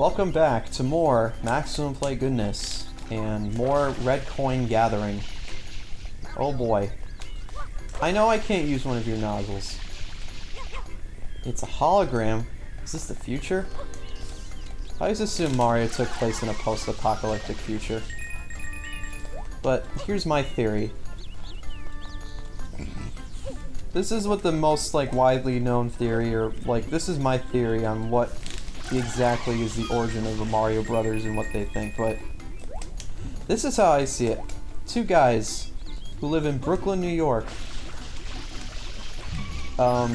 Welcome back to more Maximum Play goodness and more red coin gathering. Oh boy. I know I can't use one of your nozzles. It's a hologram. Is this the future? I always assume Mario took place in a post-apocalyptic future. But here's my theory. This is what the most widely known theory, or this is my theory on what exactly is the origin of the Mario Brothers and what they think, but this is how I see it. Two guys who live in Brooklyn, New York, have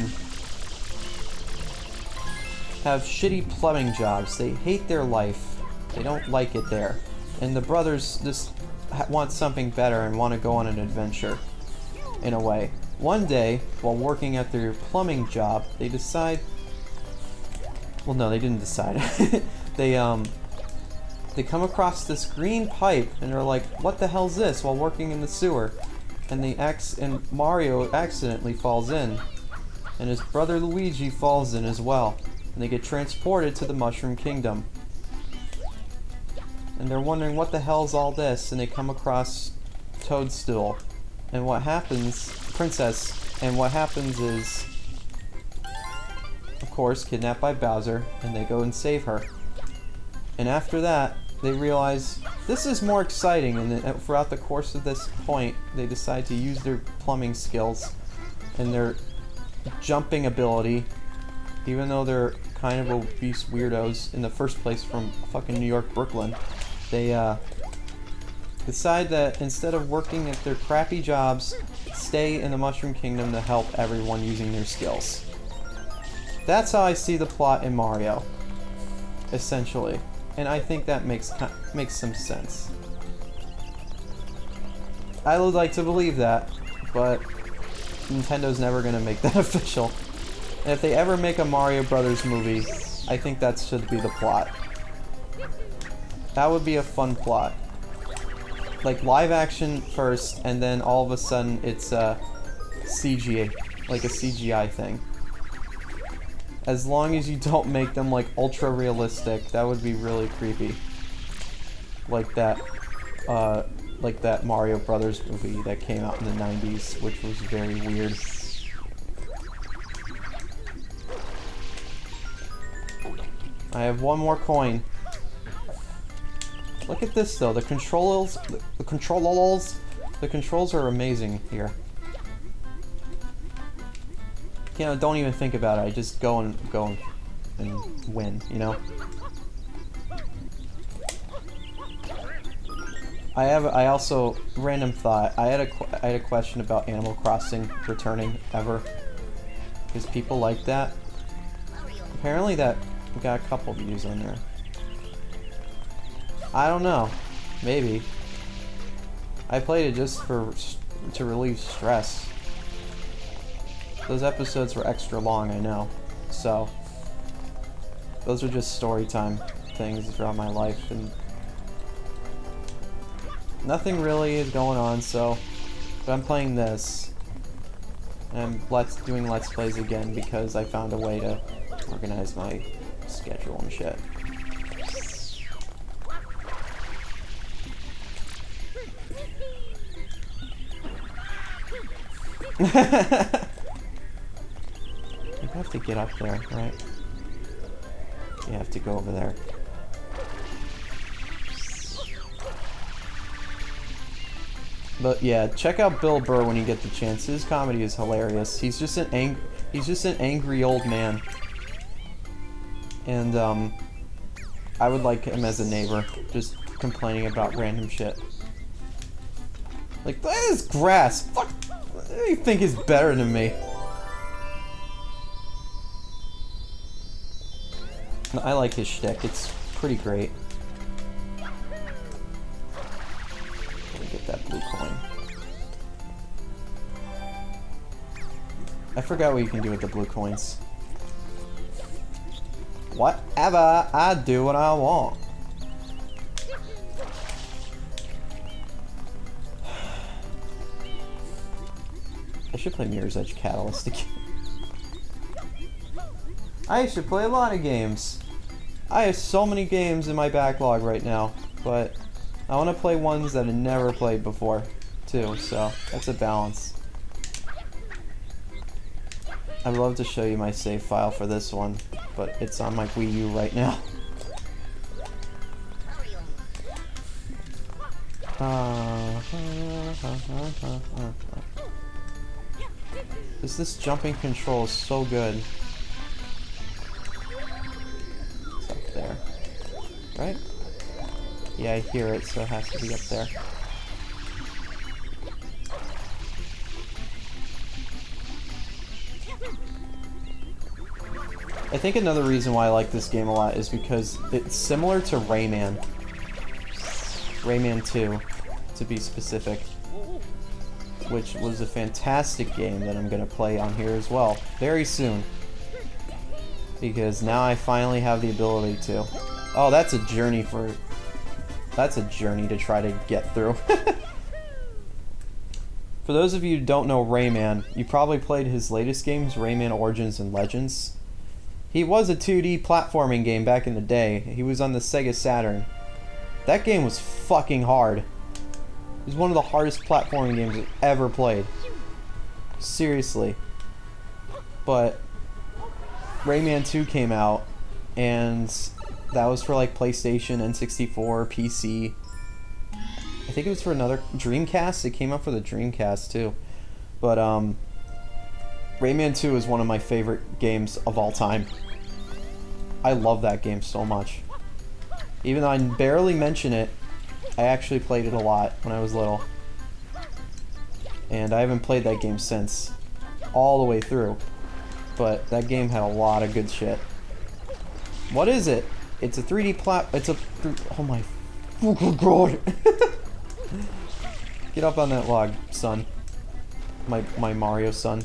shitty plumbing jobs. They hate their life. They don't like it there. And the brothers just want something better and want to go on an adventure, in a way. One day, while working at their plumbing job, they decide... Well, no, they didn't decide. They come across this green pipe, and they're like, what the hell's this, while working in the sewer? And Mario accidentally falls in. And his brother Luigi falls in as well. And they get transported to the Mushroom Kingdom. And they're wondering, what the hell's all this? And they come across Toadstool. And what happens... Princess. And what happens is... Of course, kidnapped by Bowser, and they go and save her. And after that, they realize this is more exciting, and then throughout the course of this point, they decide to use their plumbing skills and their jumping ability, even though they're kind of obese weirdos in the first place from fucking New York, Brooklyn. They decide that instead of working at their crappy jobs, stay in the Mushroom Kingdom to help everyone using their skills. That's how I see the plot in Mario, essentially, and I think that makes some sense. I would like to believe that, but Nintendo's never gonna make that official. And if they ever make a Mario Brothers movie, I think that should be the plot. That would be a fun plot. Like live action first, and then all of a sudden it's CGI, like a CGI thing. As long as you don't make them ultra realistic, that would be really creepy. Like that Mario Brothers movie that came out in the 90s, which was very weird. I have one more coin. Look at this though, the controls are amazing here. You know, don't even think about it. I just go and win, you know? I also, random thought, I had a question about Animal Crossing returning ever. Because people like that. Apparently that got a couple views on there. I don't know. Maybe. I played it just to relieve stress. Those episodes were extra long, I know. So, those are just story time things throughout my life, and nothing really is going on, so, but I'm playing this, and I'm doing Let's Plays again because I found a way to organize my schedule and shit. You have to get up there, right? You have to go over there. But yeah, check out Bill Burr when you get the chance. His comedy is hilarious. He's just an angry old man. And I would like him as a neighbor, just complaining about random shit. Like, that is grass. Fuck. What do you think is better than me? I like his shtick. It's pretty great. Let me get that blue coin. I forgot what you can do with the blue coins. Whatever, I do what I want. I should play Mirror's Edge Catalyst again. I should play a lot of games. I have so many games in my backlog right now, but I want to play ones that I never played before, too, so that's a balance. I'd love to show you my save file for this one, but it's on my Wii U right now. This jumping control is so good. It's up there, right? Yeah, I hear it, so it has to be up there. I think another reason why I like this game a lot is because it's similar to Rayman. Rayman 2, to be specific. Which was a fantastic game that I'm going to play on here as well, very soon. Because now I finally have the ability to. Oh, that's a journey to try to get through. For those of you who don't know Rayman, you probably played his latest games, Rayman Origins and Legends. He was a 2D platforming game back in the day. He was on the Sega Saturn. That game was fucking hard. It was one of the hardest platforming games I've ever played. Seriously. But Rayman 2 came out, and that was for like PlayStation, N64, PC. I think it was for another Dreamcast. It came out for the Dreamcast too. But Rayman 2 is one of my favorite games of all time. I love that game so much. Even though I barely mention it, I actually played it a lot when I was little. And I haven't played that game since. All the way through. But that game had a lot of good shit. What is it? It's a 3D oh my god. Get up on that log, son. My Mario son.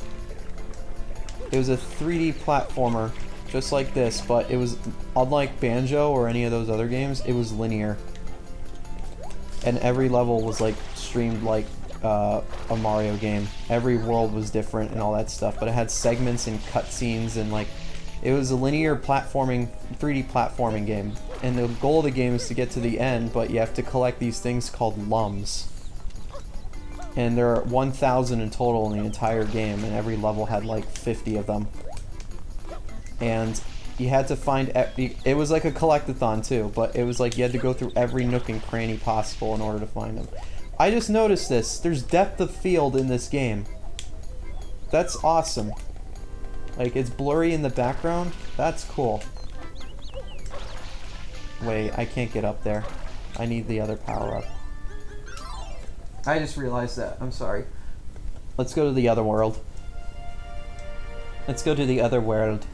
It was a 3D platformer, just like this, but it was, unlike Banjo or any of those other games, it was linear. And every level was like streamed like a Mario game. Every world was different and all that stuff, but it had segments and cutscenes and like, it was a linear platforming, 3D platforming game. And the goal of the game is to get to the end, but you have to collect these things called lums. And there are 1,000 in total in the entire game, and every level had like 50 of them. And you had to find, it was like a collectathon too, but it was like you had to go through every nook and cranny possible in order to find them. I just noticed this, there's depth of field in this game. That's awesome. Like, it's blurry in the background, that's cool. Wait, I can't get up there. I need the other power up. I just realized that, I'm sorry. Let's go to the other world. Let's go to the other world.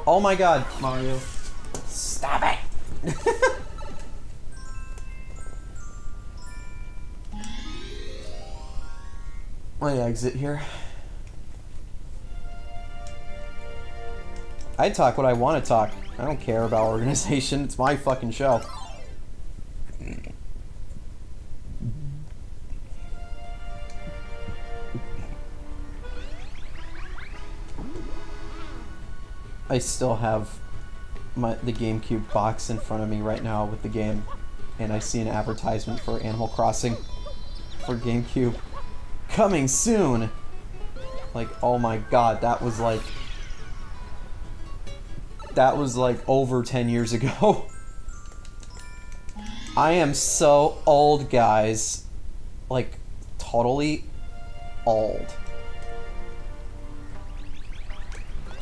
Oh my god, Mario. Stop it! Let me exit here. I talk what I want to talk. I don't care about organization. It's my fucking show. I still have the GameCube box in front of me right now with the game, and I see an advertisement for Animal Crossing for GameCube coming soon. Like, oh my god, that was like over 10 years ago. I am so old, guys. Like, totally old.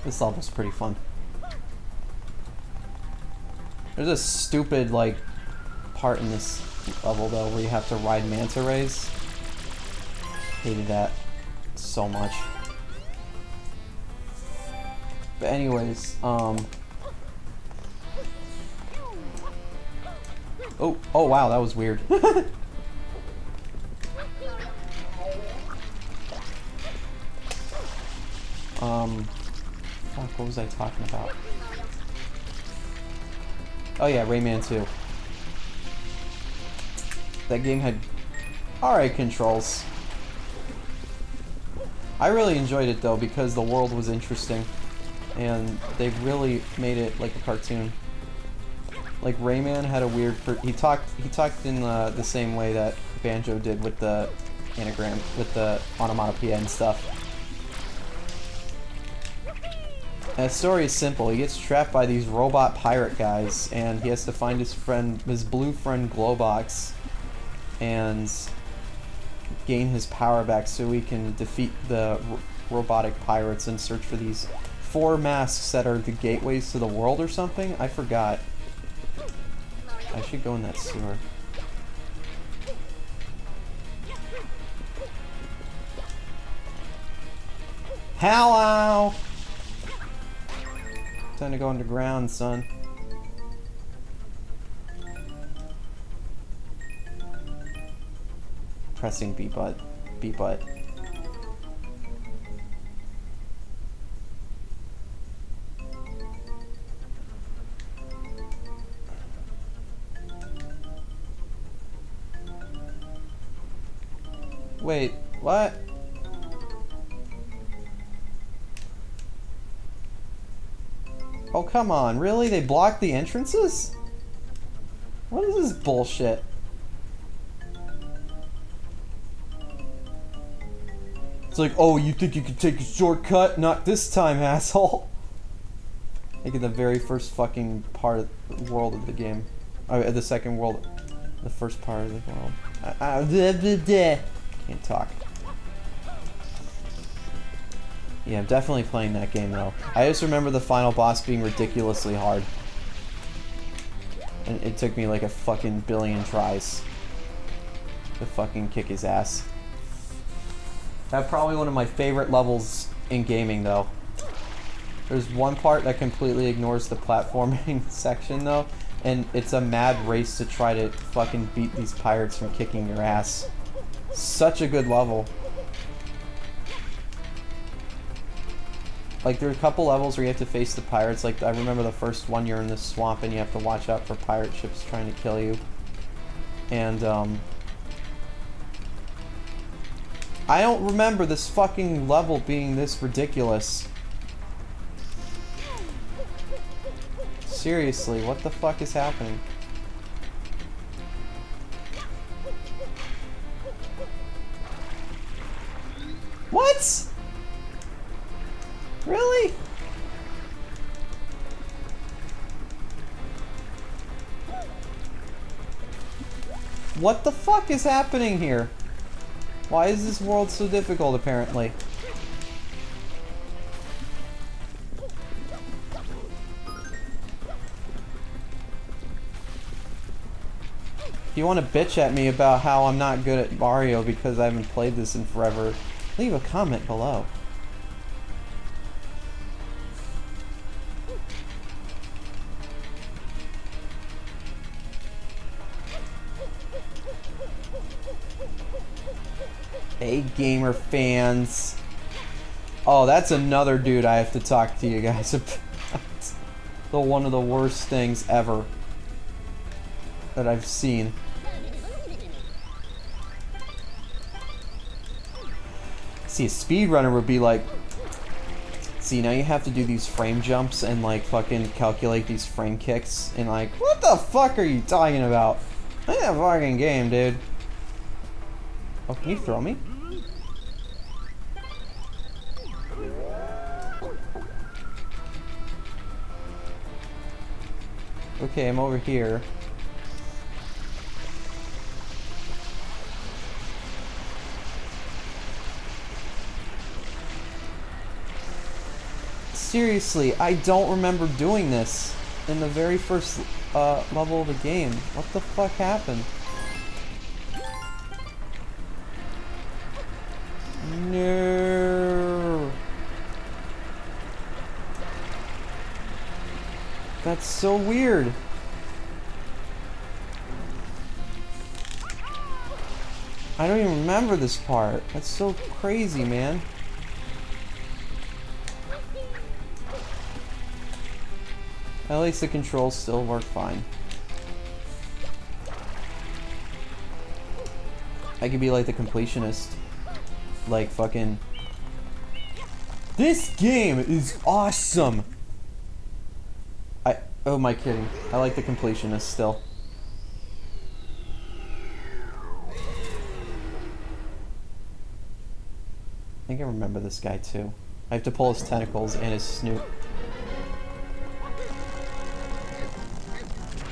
This level's pretty fun. There's a stupid, like, part in this level, though, where you have to ride manta rays. Hated that so much. But anyways, oh wow, that was weird. Fuck, what was I talking about? Oh yeah, Rayman 2. That game had alright controls. I really enjoyed it though because the world was interesting, and they really made it like a cartoon. Like Rayman had a weird. He talked in the same way that Banjo did with the anagram, with the onomatopoeia and stuff. And the story is simple. He gets trapped by these robot pirate guys, and he has to find his blue friend Glowbox, and gain his power back so he can defeat the robotic pirates and search for these 4 masks that are the gateways to the world or something. I forgot. I should go in that sewer. Hello! Time to go underground, son. Pressing B butt. B butt. Wait, what? Oh, come on. Really? They blocked the entrances? What is this bullshit? It's like, oh, you think you can take a shortcut? Not this time, asshole. Like in the very first fucking part of the world of the game. The second world. The first part of the world. Can't talk. Yeah, I'm definitely playing that game though. I just remember the final boss being ridiculously hard. And it took me like a fucking billion tries to fucking kick his ass. That's probably one of my favorite levels in gaming though. There's one part that completely ignores the platforming section though, and it's a mad race to try to fucking beat these pirates from kicking your ass. Such a good level. Like, there are a couple levels where you have to face the pirates. Like, I remember the first one, you're in this swamp and you have to watch out for pirate ships trying to kill you. And, I don't remember this fucking level being this ridiculous. Seriously, what the fuck is happening? What? Really? What the fuck is happening here? Why is this world so difficult, apparently? If you want to bitch at me about how I'm not good at Mario because I haven't played this in forever, leave a comment below. Hey, gamer fans. Oh, that's another dude I have to talk to you guys about. One of the worst things ever that I've seen. See, a speedrunner would be like, see, now you have to do these frame jumps and like fucking calculate these frame kicks and like, what the fuck are you talking about? Ain't that fucking game, dude. Oh, can you throw me? Okay, I'm over here. Seriously, I don't remember doing this in the very first level of the game. What the fuck happened? No. That's so weird. I don't even remember this part. That's so crazy, man. At least the controls still work fine. I could be like the completionist. Like fucking This game is awesome. Oh, am I kidding? I like the completionist still. I think I remember this guy too. I have to pull his tentacles and his snoot.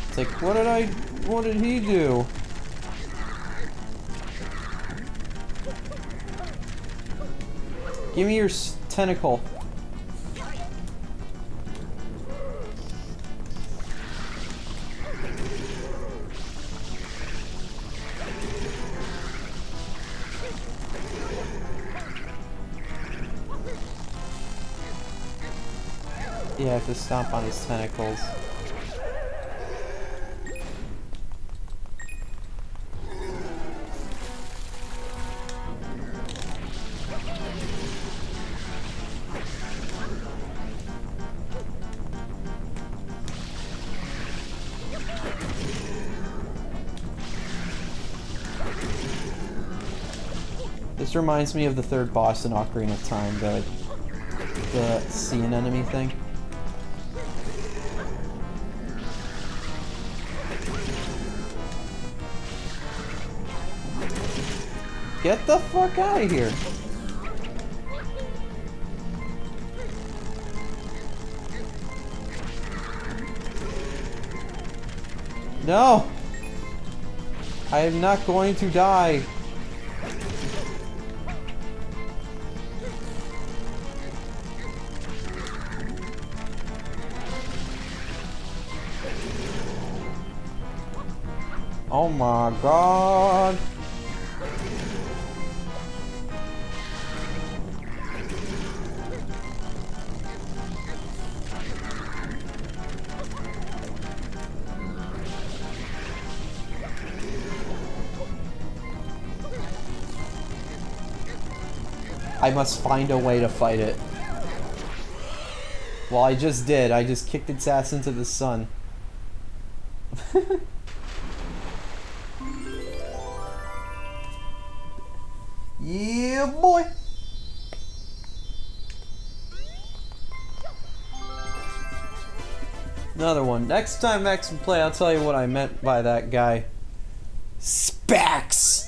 It's like, what did he do? Give me your tentacle. Yeah, I have to stomp on his tentacles. This reminds me of the third boss in Ocarina of Time, the sea anemone thing. Get the fuck out of here! No! I am not going to die. Oh my god. I must find a way to fight it. Well, I just did. I just kicked its ass into the sun. Yeah, boy! Another one. Next time Max can play, I'll tell you what I meant by that guy. Spax!